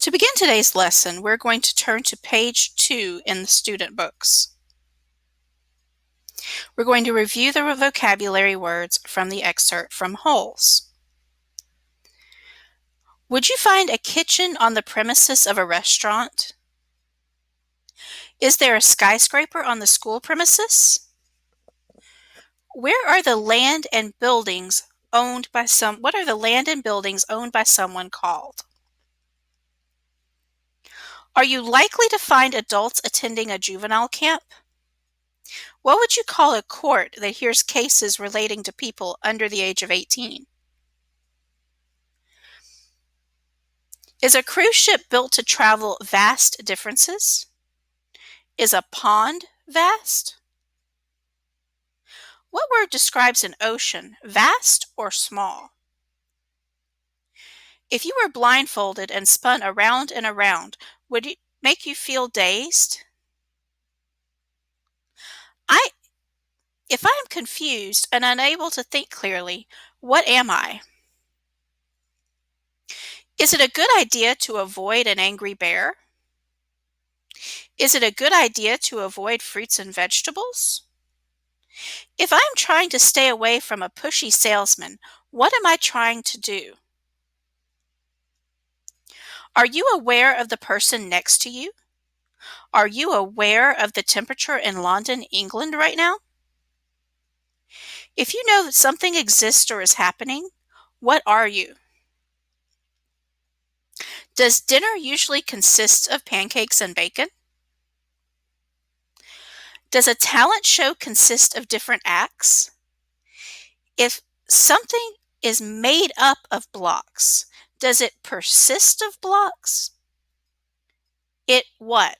To begin today's lesson, we're going to turn to page 2 in the student books. We're going to review the vocabulary words from the excerpt from Holes. Would you find a kitchen on the premises of a restaurant? Is there a skyscraper on the school premises? What are the land and buildings owned by someone called? Are you likely to find adults attending a juvenile camp? What would you call a court that hears cases relating to people under the age of 18? Is a cruise ship built to travel vast distances? Is a pond vast? What word describes an ocean, vast or small? If you were blindfolded and spun around and around, would it make you feel dazed? If I am confused and unable to think clearly, what am I? Is it a good idea to avoid an angry bear? Is it a good idea to avoid fruits and vegetables? If I am trying to stay away from a pushy salesman, what am I trying to do? Are you aware of the person next to you? Are you aware of the temperature in London, England right now? If you know that something exists or is happening, what are you? Does dinner usually consist of pancakes and bacon? Does a talent show consist of different acts? If something is made up of blocks, does it persist of blocks? It what?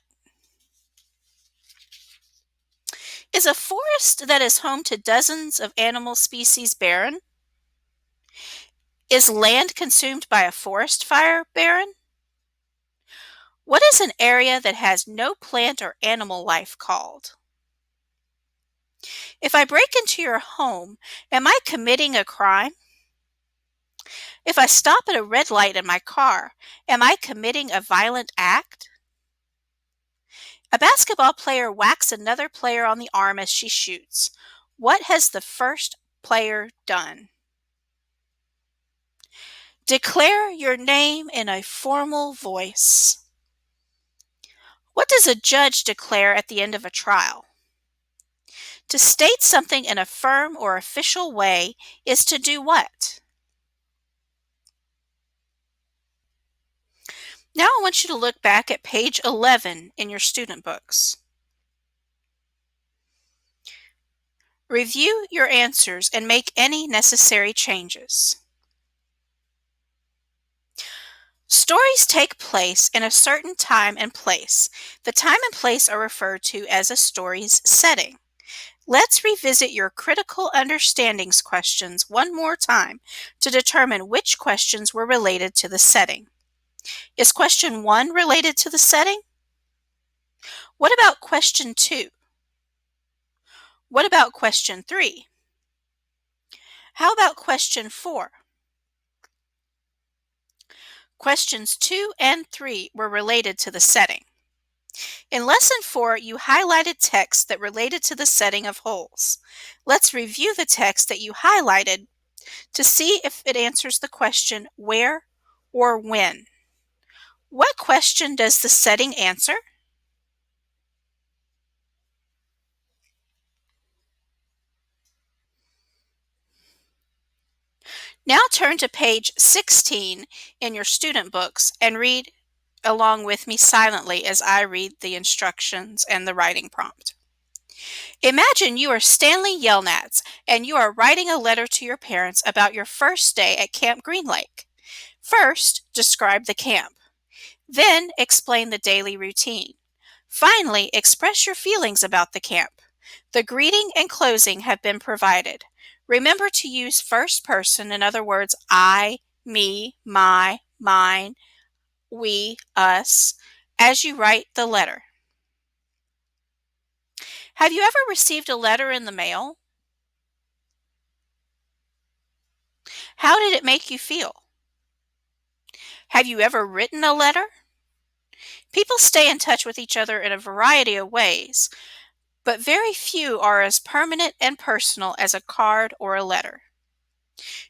Is a forest that is home to dozens of animal species barren? Is land consumed by a forest fire barren? What is an area that has no plant or animal life called? If I break into your home, am I committing a crime? If I stop at a red light in my car, am I committing a violent act? A basketball player whacks another player on the arm as she shoots. What has the first player done? Declare your name in a formal voice. What does a judge declare at the end of a trial? To state something in a firm or official way is to do what? Now I want you to look back at page 11 in your student books. Review your answers and make any necessary changes. Stories take place in a certain time and place. The time and place are referred to as a story's setting. Let's revisit your critical understandings questions one more time to determine which questions were related to the setting. Is question 1 related to the setting? What about question 2? What about question 3? How about question 4? Questions 2 and 3 were related to the setting. In Lesson 4, you highlighted text that related to the setting of Holes. Let's review the text that you highlighted to see if it answers the question where or when. What question does the setting answer? Now turn to page 16 in your student books and read along with me silently as I read the instructions and the writing prompt. Imagine you are Stanley Yelnats and you are writing a letter to your parents about your first day at Camp Green Lake. First, describe the camp. Then, explain the daily routine. Finally, express your feelings about the camp. The greeting and closing have been provided. Remember to use first person, in other words, I, me, my, mine, we, us, as you write the letter. Have you ever received a letter in the mail? How did it make you feel? Have you ever written a letter? People stay in touch with each other in a variety of ways, but very few are as permanent and personal as a card or a letter.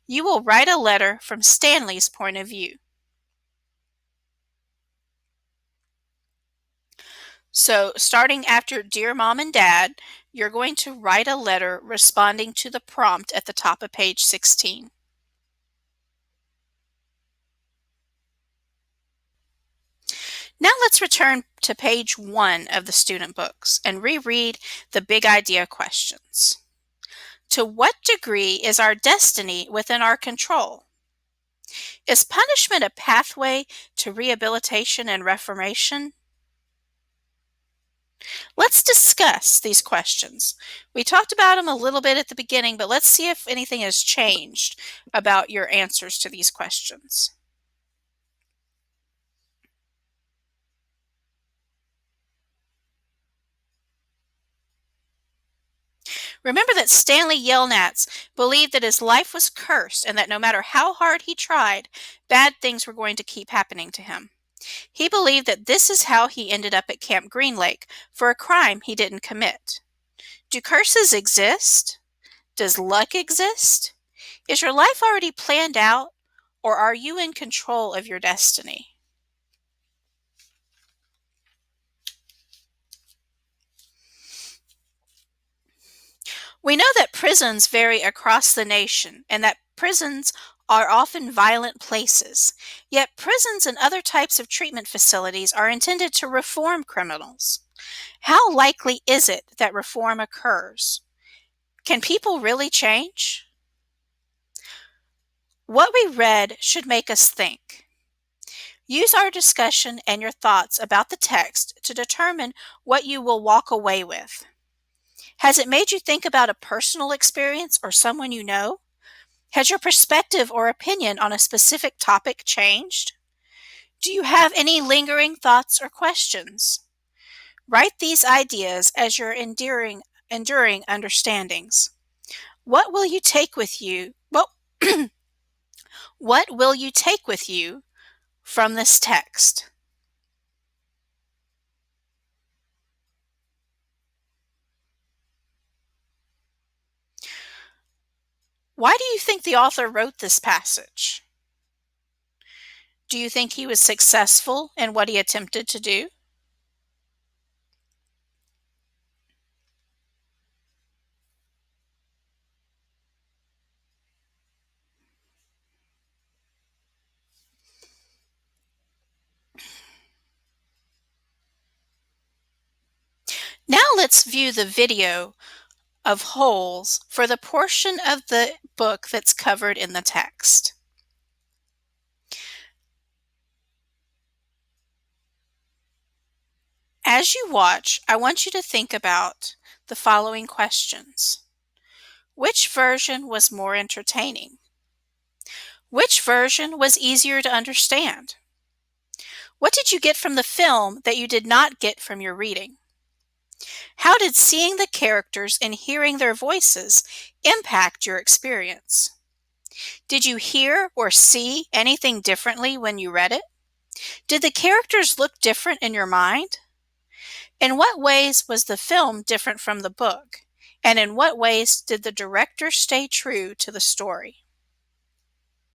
You will write a letter from Stanley's point of view. So, starting after Dear Mom and Dad, you're going to write a letter responding to the prompt at the top of page 16. Now let's return to page 1 of the student books and reread the big idea questions. To what degree is our destiny within our control? Is punishment a pathway to rehabilitation and reformation? Let's discuss these questions. We talked about them a little bit at the beginning, but let's see if anything has changed about your answers to these questions. Remember that Stanley Yelnats believed that his life was cursed and that no matter how hard he tried, bad things were going to keep happening to him. He believed that this is how he ended up at Camp Green Lake for a crime he didn't commit. Do curses exist? Does luck exist? Is your life already planned out, or are you in control of your destiny? We know that prisons vary across the nation and that prisons are often violent places. Yet prisons and other types of treatment facilities are intended to reform criminals. How likely is it that reform occurs? Can people really change? What we read should make us think. Use our discussion and your thoughts about the text to determine what you will walk away with. Has it made you think about a personal experience or someone you know? Has your perspective or opinion on a specific topic changed? Do you have any lingering thoughts or questions? Write these ideas as your enduring understandings. What will you take with you? What will you take with you from this text? Why do you think the author wrote this passage? Do you think he was successful in what he attempted to do? Now let's view the video of holes for the portion of the book that's covered in the text. As you watch, I want you to think about the following questions. Which version was more entertaining? Which version was easier to understand? What did you get from the film that you did not get from your reading? How did seeing the characters and hearing their voices impact your experience? Did you hear or see anything differently when you read it? Did the characters look different in your mind? In what ways was the film different from the book? And in what ways did the director stay true to the story?